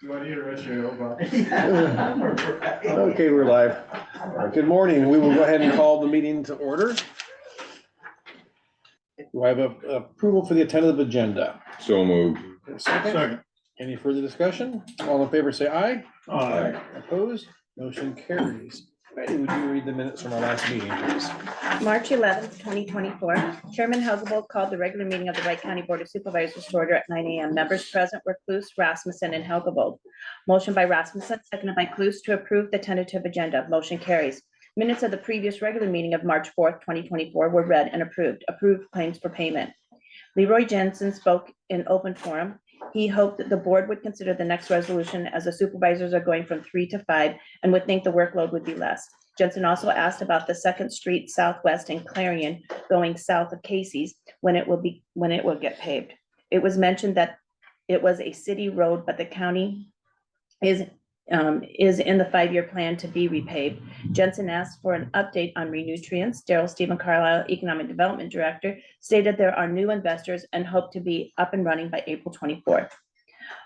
You want to hear the rest of your Bob? Okay, we're live. Good morning. We will go ahead and call the meeting to order. Do I have a approval for the tentative agenda? So moved. Second. Any further discussion? All in favor, say aye. Aye. Opposed? Motion carries. Betty, would you read the minutes from our last meeting, please? March 11th, 2024. Chairman Huggable called the regular meeting of the Wright County Board of Supervisors to order at 9 a.m. Members present were Cluse, Rasmussen, and Huggable. Motion by Rasmussen, seconded by Cluse to approve the tentative agenda. Motion carries. Minutes of the previous regular meeting of March 4th, 2024 were read and approved. Approved claims for payment. Leroy Jensen spoke in open forum. He hoped that the board would consider the next resolution as the supervisors are going from 3 to 5 and would think the workload would be less. Jensen also asked about the 2nd Street Southwest in Clarion going south of Casey's when it will get paved. It was mentioned that it was a city road, but the county is in the 5-year plan to be repaved. Jensen asked for an update on renutrients. Daryl Stephen Carlisle, Economic Development Director, stated there are new investors and hope to be up and running by April 24th.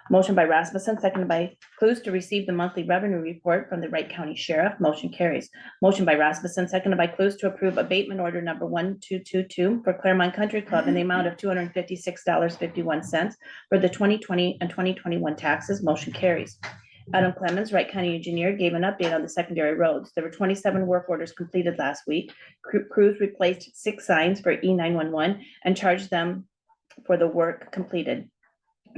Motion by Rasmussen, seconded by Cluse to receive the monthly revenue report from the Wright County Sheriff. Motion carries. Motion by Rasmussen, seconded by Cluse to approve abatement order number 1222 for Claremont Country Club in the amount of $256.51 for the 2020 and 2021 taxes. Motion carries. Adam Clemens, Wright County Engineer, gave an update on the secondary roads. There were 27 work orders completed last week. Crews replaced 6 signs for E911 and charged them for the work completed.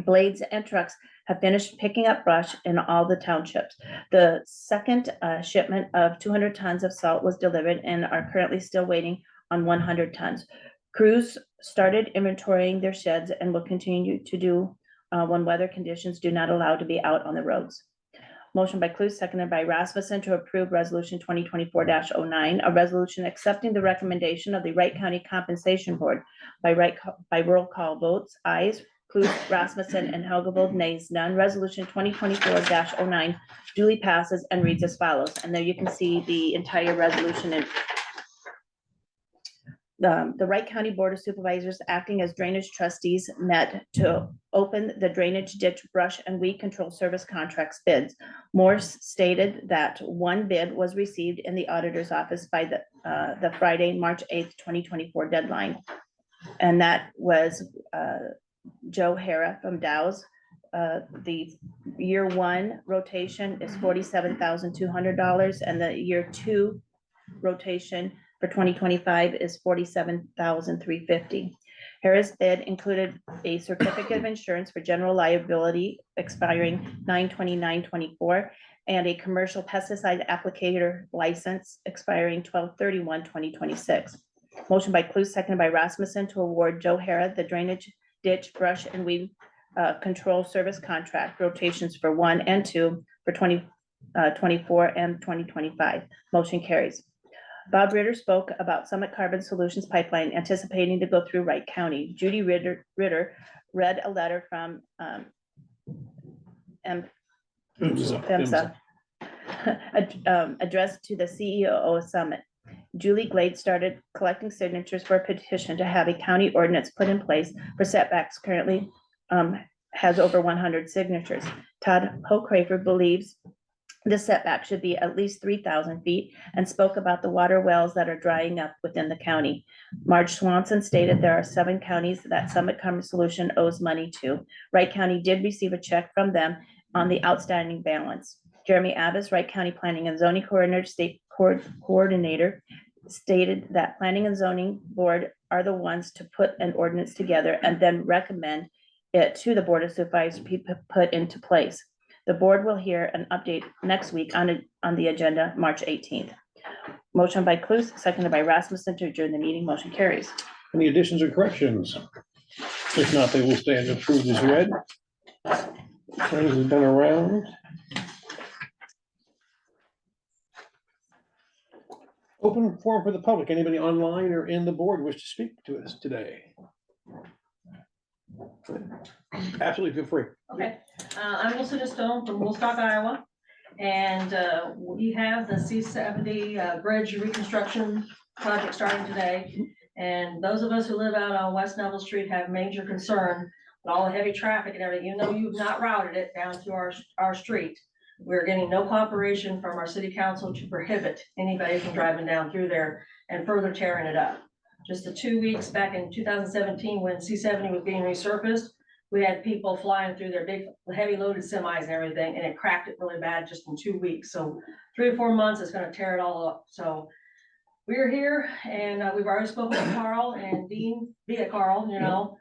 Blades and trucks have finished picking up brush in all the townships. The second shipment of 200 tons of salt was delivered and are currently still waiting on 100 tons. Crews started inventorying their sheds and will continue to do when weather conditions do not allow to be out on the roads. Motion by Cluse, seconded by Rasmussen to approve resolution 2024-09, a resolution accepting the recommendation of the Wright County Compensation Board by roll call votes, ayes, Cluse, Rasmussen, and Huggable, nays, none. Resolution 2024-09 duly passes and reads as follows. And there you can see the entire resolution in the Wright County Board of Supervisors, acting as drainage trustees, met to open the drainage ditch brush and weed control service contracts bids. Morse stated that one bid was received in the auditor's office by the Friday, March 8th, 2024 deadline. And that was Joe Hara from Dow's. The year 1 rotation is $47,200 and the year 2 rotation for 2025 is $47,350. Harris bid included a certificate of insurance for general liability expiring 9/29/24 and a commercial pesticide applicator license expiring 12/31/2026. Motion by Cluse, seconded by Rasmussen to award Joe Hara the drainage ditch brush and weed control service contract rotations for 1 and 2 for 2024 and 2025. Motion carries. Bob Ritter spoke about Summit Carbon Solutions Pipeline anticipating to go through Wright County. Judy Ritter read a letter from PHMSA addressed to the CEO of Summit. Julie Glade started collecting signatures for a petition to have a county ordinance put in place for setbacks. Currently has over 100 signatures. Todd Hochrafer believes the setback should be at least 3,000 feet and spoke about the water wells that are drying up within the county. Marge Swanson stated there are 7 counties that Summit Carbon Solution owes money to. Wright County did receive a check from them on the outstanding balance. Jeremy Abbas, Wright County Planning and Zoning Coordinator, State Coordinator, stated that Planning and Zoning Board are the ones to put an ordinance together and then recommend it to the Board of Supervisors to be put into place. The board will hear an update next week on the agenda, March 18th. Motion by Cluse, seconded by Rasmussen to adjourn the meeting. Motion carries. Any additions or corrections? If not, they will stand approved as read. Things have been around. Open forum for the public. Anybody online or in the board wish to speak to us today? Absolutely, feel free. Okay, I'm Lucinda Stone from Woolstock, Iowa, and we have the C-70 bridge reconstruction project starting today. And those of us who live out on West Neville Street have major concern but all the heavy traffic and everything, even though you've not routed it down to our street, we're getting no cooperation from our city council to prohibit anybody from driving down through there and further tearing it up. Just the 2 weeks back in 2017, when C-70 was being resurfaced, we had people flying through their big, heavy loaded semis and everything, and it cracked it really bad just in 2 weeks. So 3 or 4 months, it's gonna tear it all up. So we're here, and we've already spoken with Carl and Dean via Carl, you know.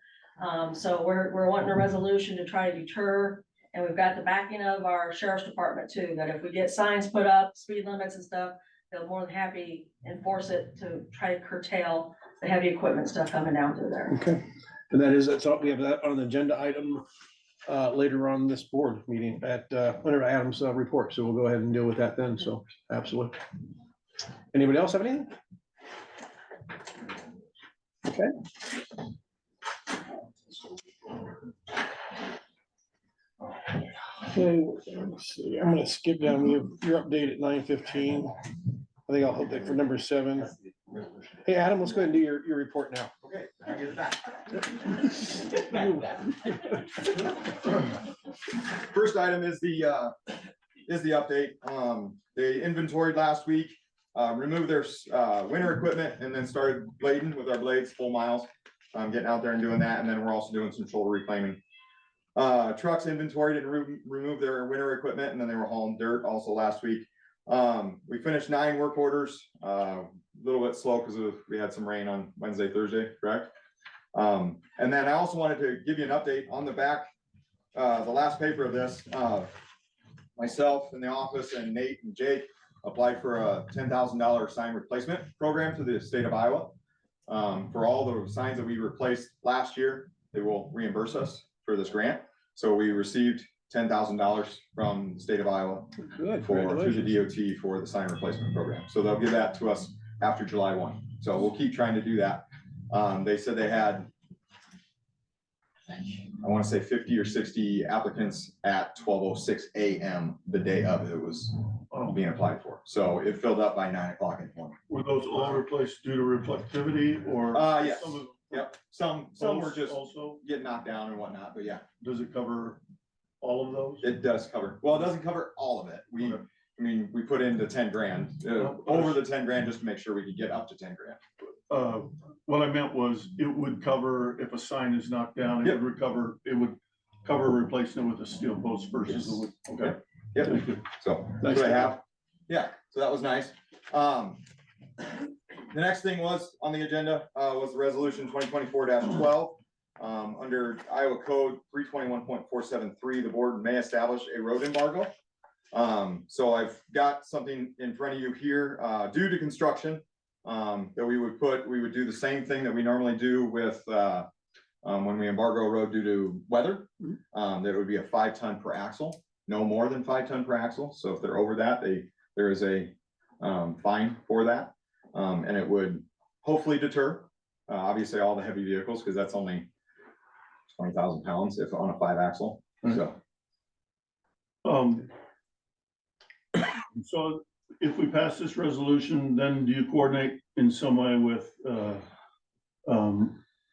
So we're wanting a resolution to try to deter, and we've got the backing of our sheriff's department too, that if we get signs put up, speed limits and stuff, they'll more than happy enforce it to try to curtail the heavy equipment stuff coming down through there. Okay, and that's all, we have that on the agenda item later on this board meeting at whenever Adam's report, so we'll go ahead and deal with that then, so absolutely. Anybody else have anything? Okay. Okay, let's see, I'm gonna skip down, we have your update at 9:15. I think I'll hold that for number 7. Hey, Adam, let's go ahead and do your report now. Okay, I'll get it back. First item is the update. They inventoried last week, removed their winter equipment, and then started blading with our blades, full miles. Getting out there and doing that, and then we're also doing some shoulder reclaiming. Trucks inventoried and remove their winter equipment, and then they were hauling dirt also last week. We finished 9 work orders, a little bit slow because we had some rain on Wednesday, Thursday, correct? And then I also wanted to give you an update on the back, the last paper of this. Myself in the office and Nate and Jake applied for a $10,000 sign replacement program to the state of Iowa. For all the signs that we replaced last year, they will reimburse us for this grant. So we received $10,000 from the state of Iowa Good, through the DOT for the sign replacement program. So they'll give that to us after July 1. So we'll keep trying to do that. They said they had, I want to say 50 or 60 applicants at 12:06 a.m. the day of it was being applied for. So it filled up by 9 o'clock in the morning. Were those all replaced due to reflectivity or? Yes. Some of- Yep. Some were just Also, getting knocked down and whatnot, but yeah, does it cover all of those? it does cover. Well, it doesn't cover all of it. Okay. I mean, we put into 10 grand, over the 10 grand just to make sure we could get up to 10 grand. What I meant was it would cover, if a sign is knocked down, it would cover replacing it with a steel post versus the wood. Okay. Yep. Thank you. So Nice that's what I to have. Yeah, so that was nice. The next thing was on the agenda, was the resolution 2024-12. Under Iowa Code 321.473, the board may establish a road embargo. So I've got something in front of you here, due to construction, that we would do the same thing that we normally do with, when we embargo a road due to weather. That would be a 5 ton per axle, no more than 5 ton per axle. So if they're over that, there is a fine for that. And it would hopefully deter, obviously all the heavy vehicles, because that's only 20,000 pounds if on a 5 axle. So So if we pass this resolution, then do you coordinate in some way with,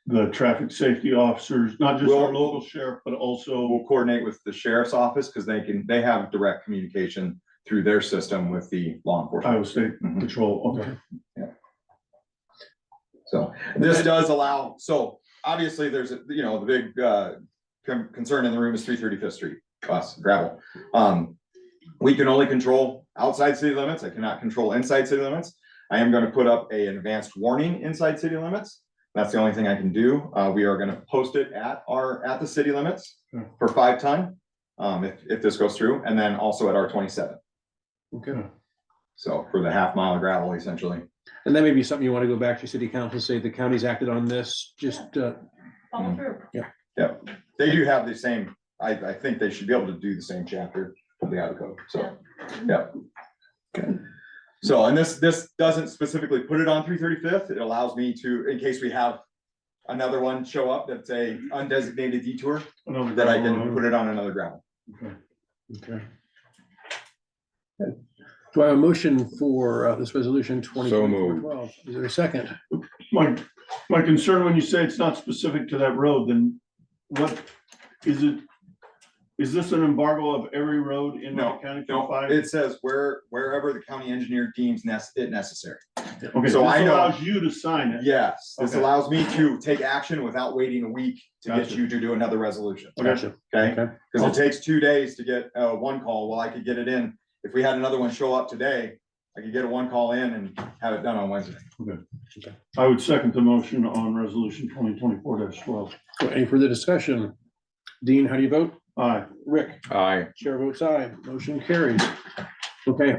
the traffic safety officers, not just our We'll- local sheriff, but also? we'll coordinate with the sheriff's office because they have direct communication through their system with the law enforcement. Iowa State Mhm. Patrol, okay. So this does allow, so obviously there's, the big concern in the room is 335th Street, bus, gravel. We can only control outside city limits. I cannot control inside city limits. I am going to put up an advanced warning inside city limits. That's the only thing I can do. We are going to post it at the city limits for 5 ton, if this goes through, and then also at R27. Okay. So for the half mile of gravel essentially. And that may be something you want to go back to city council, say the county's acted on this, just, Follow through. They do have the same, I think they should be able to do the same chapter of the Iowa Code, so, yeah. Okay. So, and this doesn't specifically put it on 335th, it allows me to, in case we have another one show up that's a undesignated detour, Another that I can gravel put it on another gravel. road. okay. Do I have a motion for this resolution 2024-12? Is there a second? My concern when you say it's not specific to that road, then what is this an embargo of every road in No, Wright County No, for 5? it says wherever the county engineer deems it necessary. Okay, so this I know- allows you to sign it. Yes, this Okay. allows me to take action without waiting a week to get Gotcha. you to do another resolution. Gotcha. Okay, Okay. because it takes 2 days to get one call. Well, I could get it in. If we had another one show up today, I could get a one call in and have it done on Wednesday. I would second the motion on resolution 2024-12. So any further discussion? Dean, how do you vote? Aye. Rick? Aye. Chair votes aye, motion carries. Okay,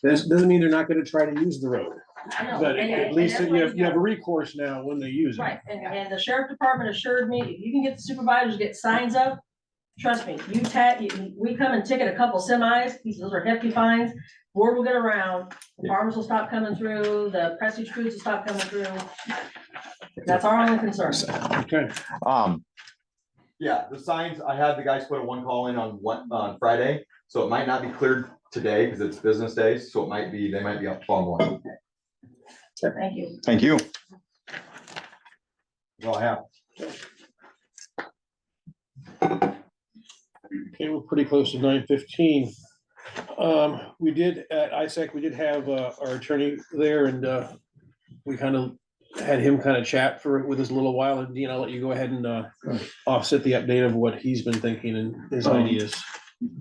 this doesn't mean they're not gonna try to use the road, I know, but and- at and least that's you what have, he's you have a got. recourse now when they use it. Right, and the sheriff department assured me, if you can get the supervisors, to get signs up, trust me, we come and ticket a couple semis, those are hefty fines. Word will get around, the farmers will stop coming through, the prestige foods will stop coming through. That's our only concern. Okay, Yeah, the signs, I had the guys put a one call in on Friday, so it might not be cleared today because it's business days, so they might be up tomorrow morning. Thank you. Thank you. That's all I have. okay, we're pretty close to 9:15. We did, at ISAC, we did have our attorney there and we kind of had him kind of chat with us a little while, and Dean, I'll let you go ahead and offset the update of what he's been thinking and his ideas.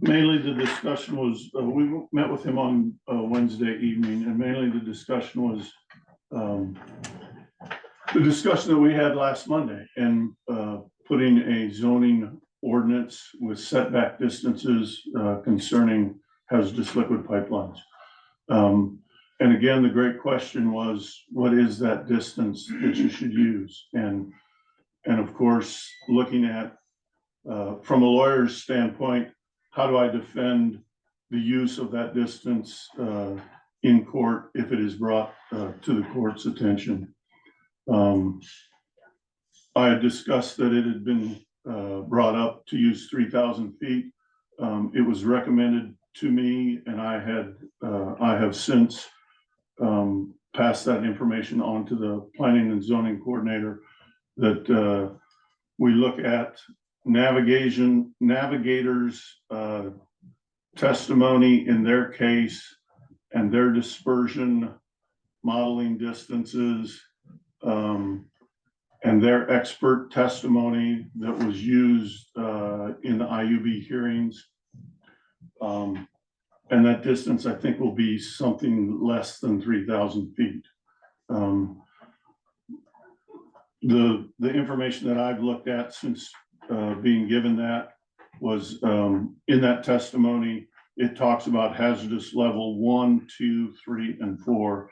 Mainly the discussion was, we met with him on Wednesday evening, and mainly the discussion was the discussion that we had last Monday, and putting a zoning ordinance with setback distances concerning hazardous liquid pipelines. And again, the great question was, what is that distance that you should use? And of course, looking at, from a lawyer's standpoint, how do I defend the use of that distance in court if it is brought to the court's attention? I had discussed that it had been brought up to use 3,000 feet. It was recommended to me, and I have since passed that information on to the planning and zoning coordinator, that we look at navigators testimony in their case and their dispersion modeling distances, and their expert testimony that was used in the IUB hearings. And that distance, I think, will be something less than 3,000 feet. The information that I've looked at since being given that was in that testimony, it talks about hazardous level 1, 2, 3, and 4.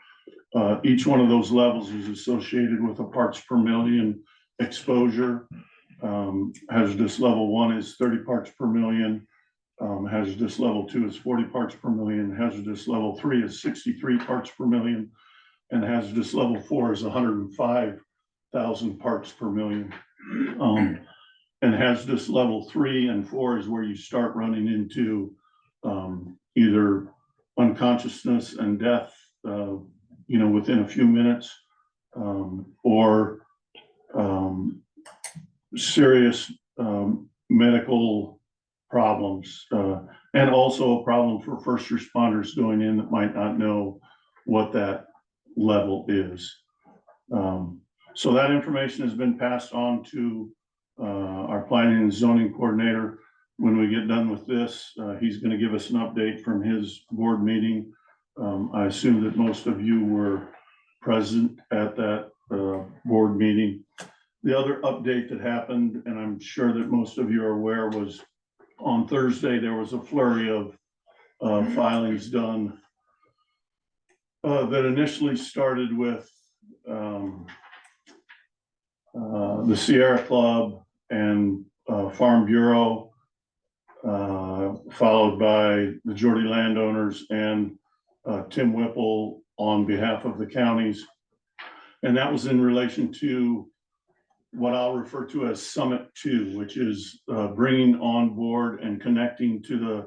Each one of those levels is associated with a parts per million exposure. Hazardous level 1 is 30 parts per million. Hazardous level 2 is 40 parts per million. Hazardous level 3 is 63 parts per million. And hazardous level 4 is 105,000 parts per million. And hazardous level 3 and 4 is where you start running into either unconsciousness and death, within a few minutes, or serious medical problems, and also a problem for first responders going in that might not know what that level is. So that information has been passed on to our planning and zoning coordinator. When we get done with this, he's going to give us an update from his board meeting. I assume that most of you were present at that board meeting. The other update that happened, and I'm sure that most of you are aware, was on Thursday, there was a flurry of filings done that initially started with the Sierra Club and Farm Bureau, followed by the Geordie landowners and Tim Whipple on behalf of the counties. And that was in relation to what I'll refer to as Summit 2, which is bringing on board and connecting to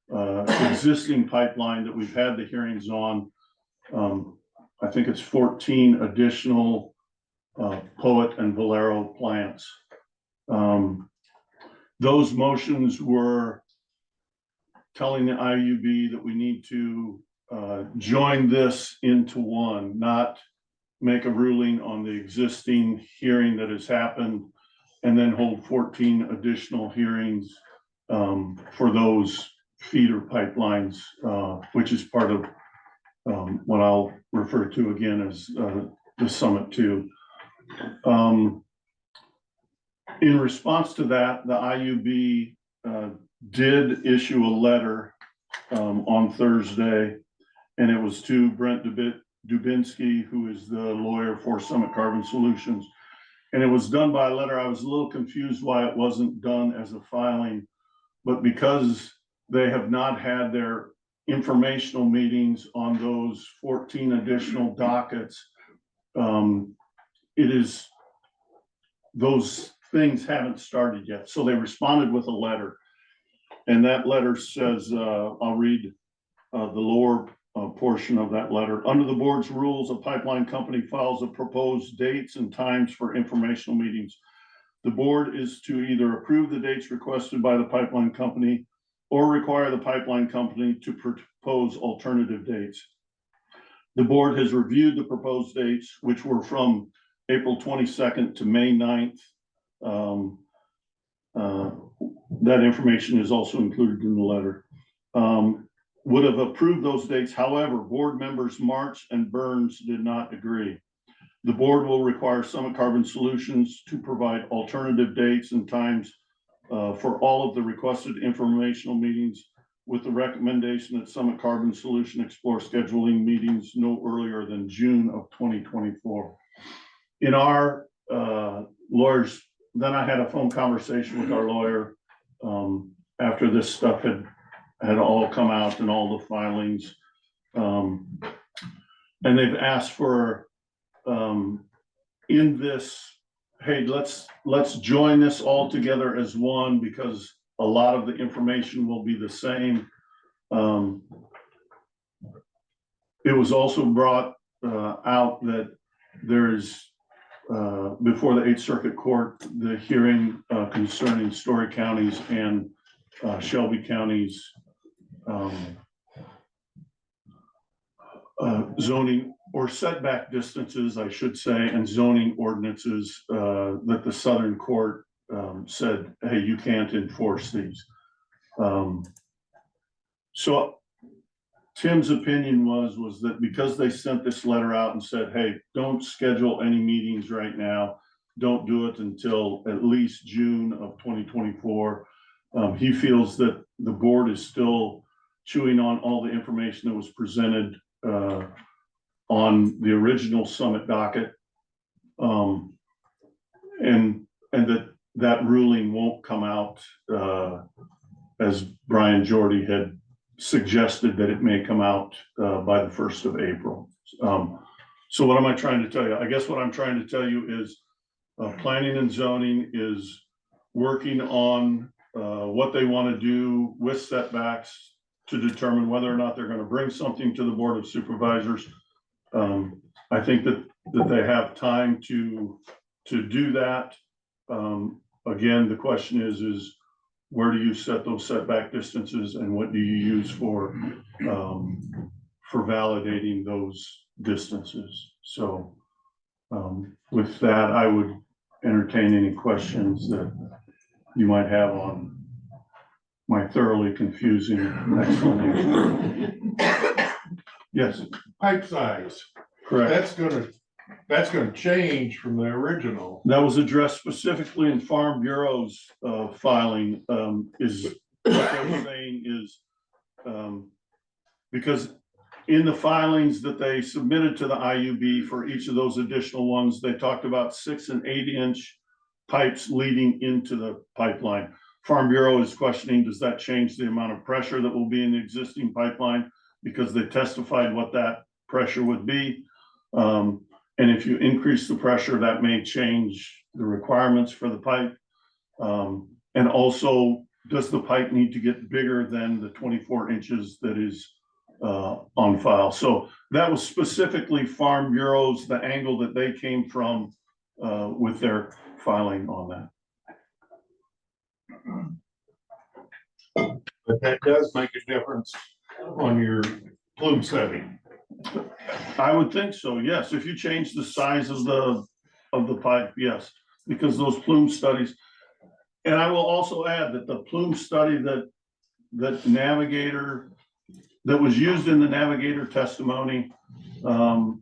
the existing pipeline that we've had the hearings on. I think it's 14 additional Poet and Valero plants. those motions were telling the IUB that we need to join this into one, not make a ruling on the existing hearing that has happened, and then hold 14 additional hearings for those feeder pipelines, which is part of what I'll refer to again as the Summit 2. In response to that, the IUB did issue a letter on Thursday, and it was to Brent Dubinsky, who is the lawyer for Summit Carbon Solutions. And it was done by a letter. I was a little confused why it wasn't done as a filing, but because they have not had their informational meetings on those 14 additional dockets, those things haven't started yet. So they responded with a letter. And that letter says, I'll read the lower portion of that letter. Under the board's rules, a pipeline company files a proposed dates and times for informational meetings. The board is to either approve the dates requested by the pipeline company or require the pipeline company to propose alternative dates. The board has reviewed the proposed dates, which were from April 22nd to May 9th. That information is also included in the letter. Would have approved those dates. However, board members March and Burns did not agree. The board will require Summit Carbon Solutions to provide alternative dates and times for all of the requested informational meetings, with the recommendation that Summit Carbon Solution explore scheduling meetings no earlier than June of 2024. In our lawyers, then I had a phone conversation with our lawyer after this stuff had all come out and all the filings. And they've asked for in this, hey, let's join this all together as one, because a lot of the information will be the same. It was also brought out that there's before the 8th Circuit Court, the hearing concerning Story County's and Shelby County's zoning or setback distances, I should say, and zoning ordinances that the Southern Court said, hey, you can't enforce these. So Tim's opinion was that because they sent this letter out and said, hey, don't schedule any meetings right now, don't do it until at least June of 2024. He feels that the board is still chewing on all the information that was presented on the original Summit docket, and that ruling won't come out as Brian Jordy had suggested that it may come out by the 1st of April. So what am I trying to tell you? I guess what I'm trying to tell you is planning and zoning is working on what they want to do with setbacks to determine whether or not they're going to bring something to the Board of Supervisors. I think that they have time to do that. Again, the question is where do you set those setback distances, and what do you use for validating those distances? So with that, I would entertain any questions that you might have on my thoroughly confusing explanation. Yes. Pipe size, Correct. that's gonna change from the original. That was addressed specifically in Farm Bureau's filing, is what they were saying is, because in the filings that they submitted to the IUB for each of those additional ones, they talked about 6 and 8 inch pipes leading into the pipeline. Farm Bureau is questioning, does that change the amount of pressure that will be in the existing pipeline? Because they testified what that pressure would be. And if you increase the pressure, that may change the requirements for the pipe. And also, does the pipe need to get bigger than the 24 inches that is on file? So that was specifically Farm Bureau's, the angle that they came from with their filing on that. But that does make a difference on your plume setting. I would think so, yes. If you change the size of the pipe, yes, because those plume studies. And I will also add that the plume study that Navigator, that was used in the Navigator testimony, and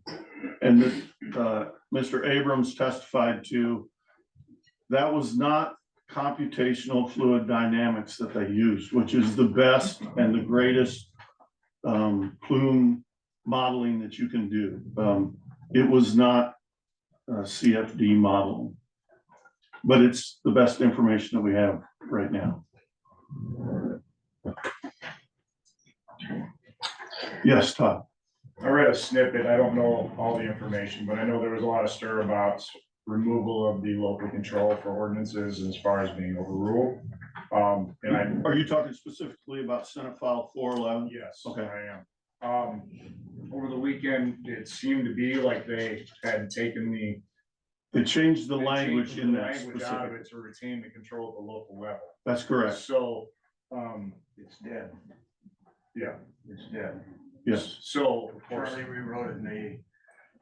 that Mr. Abrams testified to, that was not computational fluid dynamics that they used, which is the best and the greatest plume modeling that you can do. It was not CFD modeling, but it's the best information that we have right now. Yes, Todd. I read a snippet. I don't know all the information, but I know there was a lot of stir about removal of the local control for ordinances as far as being overruled. And Are you talking specifically about Senate File 411? yes, Okay. I am. Over the weekend, it seemed to be like they had taken They changed the they language changed in the that language out of specific. it to retain the control at the local level. That's correct. So, It's dead. yeah, It's dead. Yes. so of course, Charlie rewrote it, and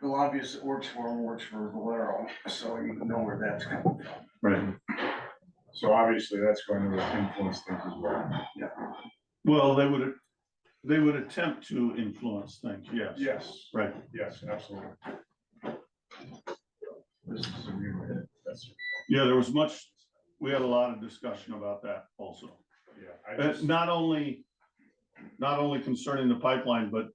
the lobbyist that works for him works for Valero, so you know where that's coming from. Right. so obviously that's going to influence things as well. Well, they would attempt to influence things. Yes. Yes, Right. yes, absolutely. This is a real, that's, Yeah, there was we had a lot of discussion about that also. yeah. I just- Not only concerning the pipeline, but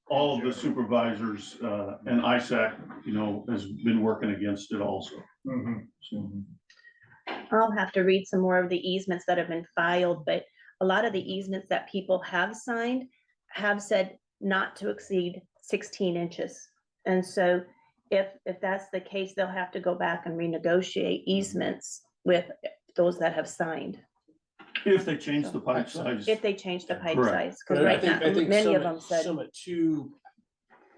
all of the supervisors, and ISAC, has been working against it also. Mhm. So, I'll have to read some more of the easements that have been filed, but a lot of the easements that people have signed have said not to exceed 16 inches. And so if that's the case, they'll have to go back and renegotiate easements with those that have signed, if they change the pipe size, if they change the pipe Correct. size. But Because I right now, think many of Summit- them said, Summit 2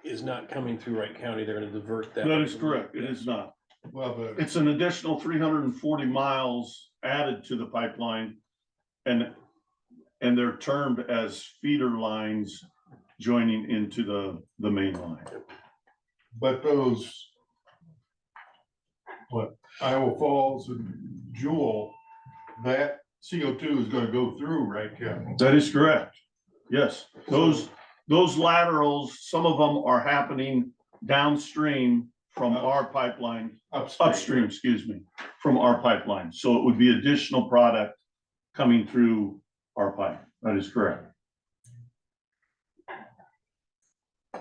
is not coming through Wright County. They're gonna divert that. that is correct. It is not. Well, but It's an additional 340 miles added to the pipeline. And they're termed as feeder lines joining into the main line. But those, Iowa Falls and Jewel, that CO2 is gonna go through Wright County. That is correct. Yes, those laterals, some of them are happening downstream from our pipeline, upstream, excuse me, from our pipeline. So it would be additional product coming through our pipe. That is correct.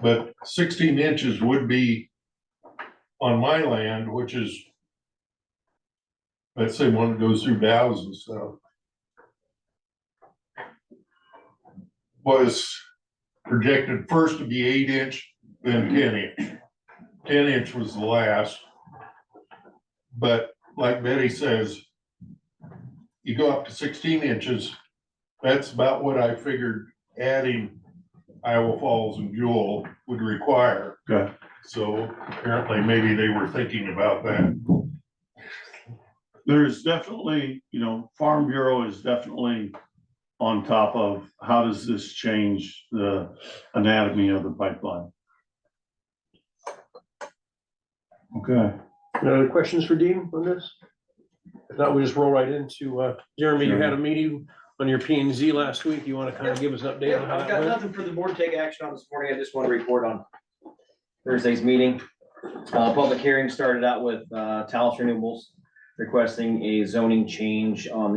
But 16 inches would be on my land, which is, let's say one that goes through Dow's and stuff, was projected first to be 8-inch, then 10-inch. 10-inch was the last. But like Betty says, you go up to 16 inches, that's about what I figured adding Iowa Falls and Jewel would require. Okay. So apparently maybe they were thinking about that. There is definitely, Farm Bureau is definitely on top of how does this change the anatomy of the pipeline. Okay. Any other questions for Dean on this? If not, we just roll right into, Jeremy, you had a meeting on your P and Z last week. You want to kind of give us an update Yeah, on how I've that got went? nothing for the board to take action on this morning. I just want to report on Thursday's meeting. Public hearing started out with Talos Renewables requesting a zoning change on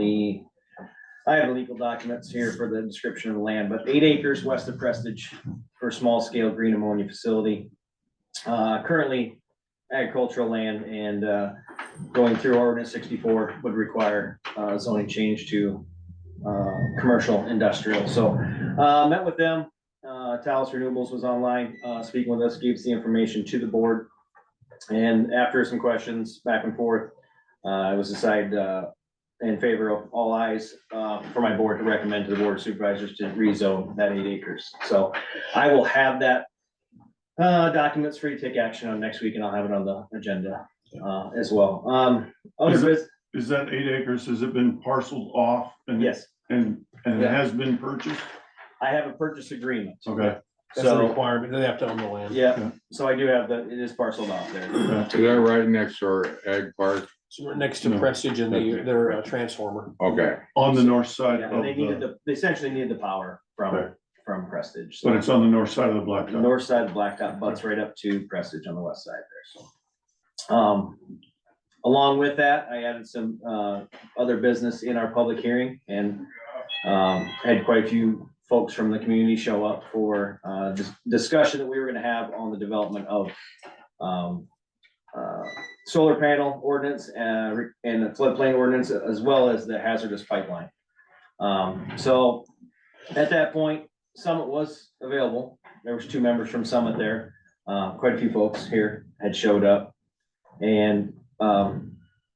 I have legal documents here for the description of the land, but 8 acres west of Prestige for a small scale green ammonia facility. Currently agricultural land, and going through ordinance 64 would require zoning change to commercial industrial. So met with them. Talos Renewables was online speaking with us, gave us the information to the board. And after some questions back and forth, it was decided in favor of all ayes for my board to recommend to the board of supervisors to rezone that 8 acres. So I will have that documents for you to take action on next week, and I'll have it on the agenda as well. Other Is it- business. is that 8 acres, has it been parceled off? Yes, And it Yeah. has been purchased? I have a purchase agreement. Okay. That's a So, requirement. They have to own the land. yeah, so I do have it is parceled off there. Is that right next to our ag park? So we're next to No. Prestige and their transformer. Okay, On the north side Yeah, of and they needed the, they essentially needed the power Right. from Prestige. but So it's on the north side of the the blacktop. north side of Blacktop butts right up to Prestige on the west side there, so. Along with that, I added some, other business in our public hearing and, had quite a few folks from the community show up for, this discussion that we were gonna have on the development of, solar panel ordinance, and the floodplain ordinance, as well as the hazardous pipeline. So at that point, Summit was available. There was 2 members from Summit there. Quite a few folks here had showed up. And,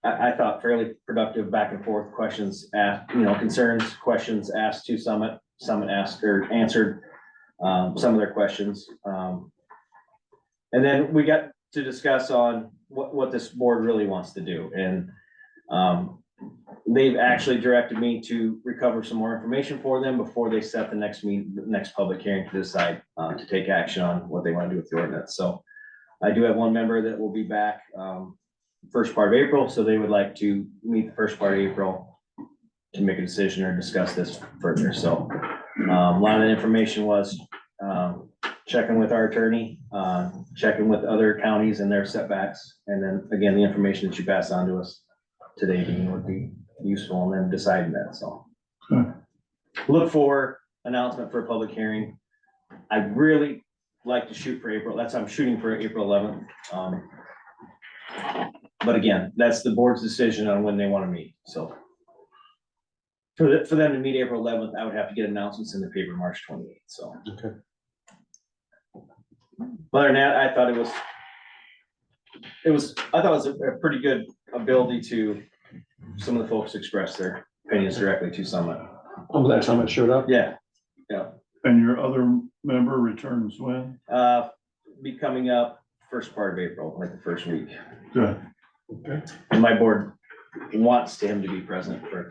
I thought fairly productive back and forth questions asked, concerns, questions asked to Summit. Summit asked or answered, some of their questions. And then we got to discuss on what this board really wants to do. And, they've actually directed me to recover some more information for them before they set the next public hearing to decide, to take action on what they want to do with the ordinance. So I do have 1 member that will be back, first part of April, so they would like to meet the first part of April to make a decision or discuss this further. So, a lot of the information was, checking with our attorney, checking with other counties and their setbacks. And then again, the information that you pass on to us today, Dean, would be useful, and then deciding that, so. Look for announcement for a public hearing. I'd really like to shoot for April. I'm shooting for April 11th. But again, that's the board's decision on when they want to meet, so. For them to meet April 11th, I would have to get announcements in the paper March 28th, so. Okay. Other than that, I thought it was a pretty good ability to, some of the folks express their opinions directly to Summit. I'm glad Summit showed up. Yeah, And your other member returns when? be coming up first part of April, like the first week. Good. Okay. And my board wants him to be present for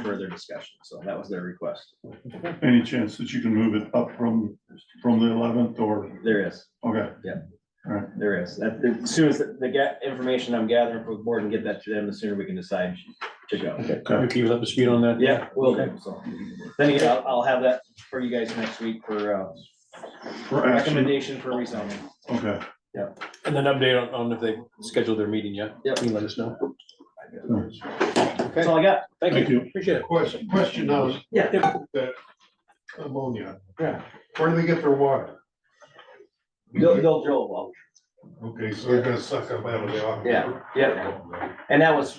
further discussion, so that was their request. Any chance that you can move it up from the 11th or, There is, okay, there is. As soon as they get information I'm gathering from the board and get that to them, the sooner we can decide to go. Okay, you keep us up to speed on that? Yeah, will do, so. Then again, I'll have that for you guys next week for action, recommendation for rezoning. okay. And then update on if they scheduled their meeting yet. Yep. You can let us know. That's all I got. Thank Thank you. you. Appreciate it. question on Yeah. that ammonia. Yeah. Where do they get their water? They'll drill a well. Okay, so they're gonna suck them out of the aquifer. Yeah. And that was,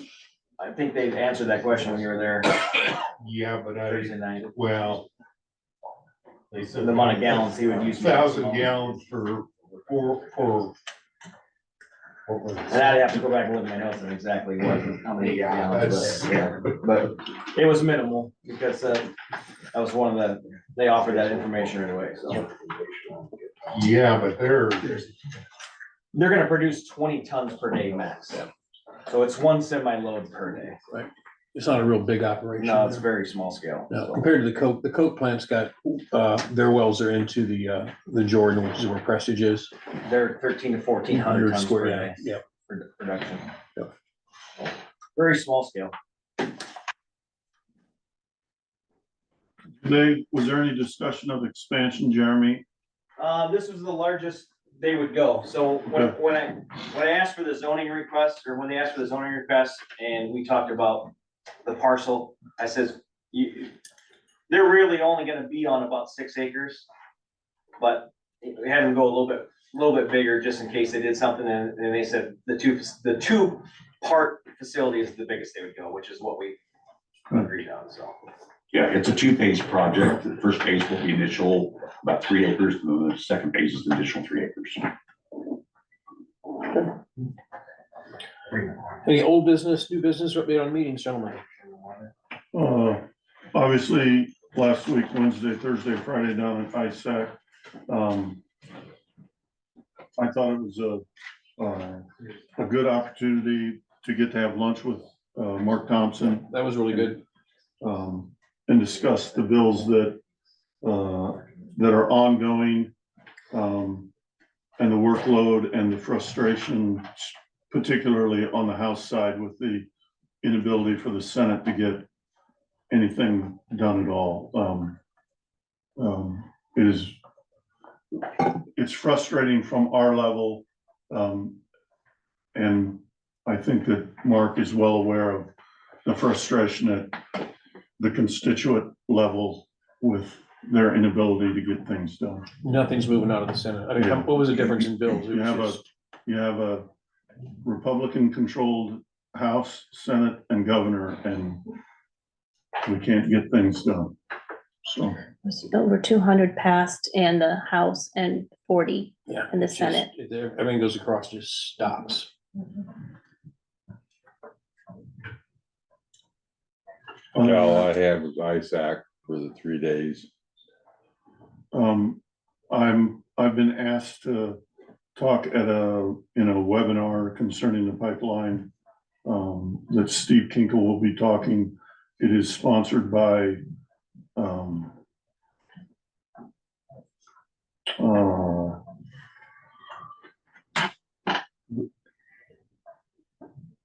I think they answered that question when you were there Yeah, but Thursday night. well. They said. The amount of gallons he would use. 1,000 gallons for. What was it? And I'd have to go back and look at my notes on exactly how many Yeah, gallons, that's- but it was minimal because that was one of they offered that information right away, so. Yeah, but they're, They're gonna produce 20 tons per day max. So it's 1 semi-load per day. It's not a real big operation. No, it's very small scale. No, so. compared to the Coke plant's got, their wells are into the Jordan, which is where Prestige is. They're 1,300 to 1,400 tons per day Yeah. for production. Yep. Very small scale. Today, was there any discussion of expansion, Jeremy? This was the largest they would go. So when I asked for the zoning request, or when they asked for the zoning request, and we talked about the parcel, I says, they're really only gonna be on about 6 acres. But we had them go a little bit bigger, just in case they did something, and they said the two part facility is the biggest they would go, which is what we agreed on, so. Yeah, it's a 2-phase project. The first phase will be initial about 3 acres, and then the second phase is the additional 3 acres. Any old business, new business, or update on meetings, gentlemen? Obviously, last week, Wednesday, Thursday, Friday down at ISAC. I thought it was a good opportunity to get to have lunch with Mark Thompson, That was really good. and discuss the bills that are ongoing, and the workload and the frustration, particularly on the House side with the inability for the Senate to get anything done at all. It's frustrating from our level. And I think that Mark is well aware of the frustration at the constituent level with their inability to get things done. Nothing's moving out of the Senate. I mean, Yeah. what was the difference in bills? It You was have just- You have a Republican-controlled House, Senate, and governor, and we can't get things done. So, Was over 200 passed in the House and 40 Yeah. in the it's just- Senate. Everything goes across, just stops. All I had was ISAC for the 3 days. I've been asked to talk at in a webinar concerning the pipeline, that Steve Kinkle will be talking. It is sponsored by,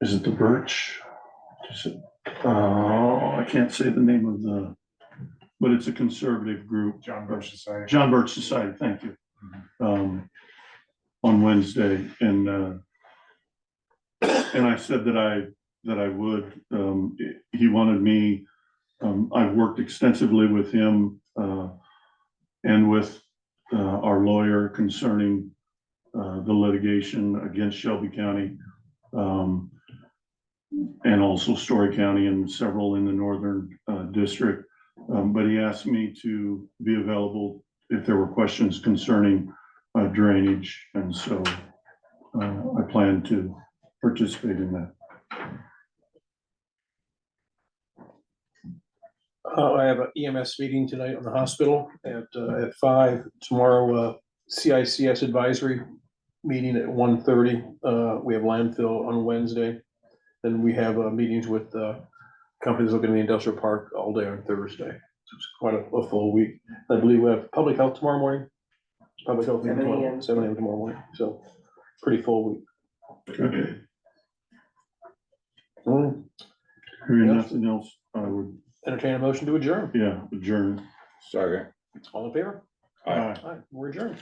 is it the Birch? Is it, I can't say the name of but it's a conservative group. John Birch Society. John Birch Society, thank you. On Wednesday, and I said that I would, he wanted me, I've worked extensively with him, and with, our lawyer concerning, the litigation against Shelby County, and also Story County and several in the northern, district. But he asked me to be available if there were questions concerning drainage, and so I plan to participate in that. I have an EMS meeting tonight on the hospital at 5. Tomorrow, CICS advisory meeting at 1:30. We have landfill on Wednesday. Then we have meetings with companies looking at the industrial park all day on Thursday. So it's quite a full week. I believe we have public health tomorrow morning. Public health meeting 7 a.m. 7 a.m. tomorrow morning. So pretty full week. Hearing nothing else, I would, Entertain a motion to adjourn. adjourn. Second. All in favor? Aye. Aye, we're adjourned.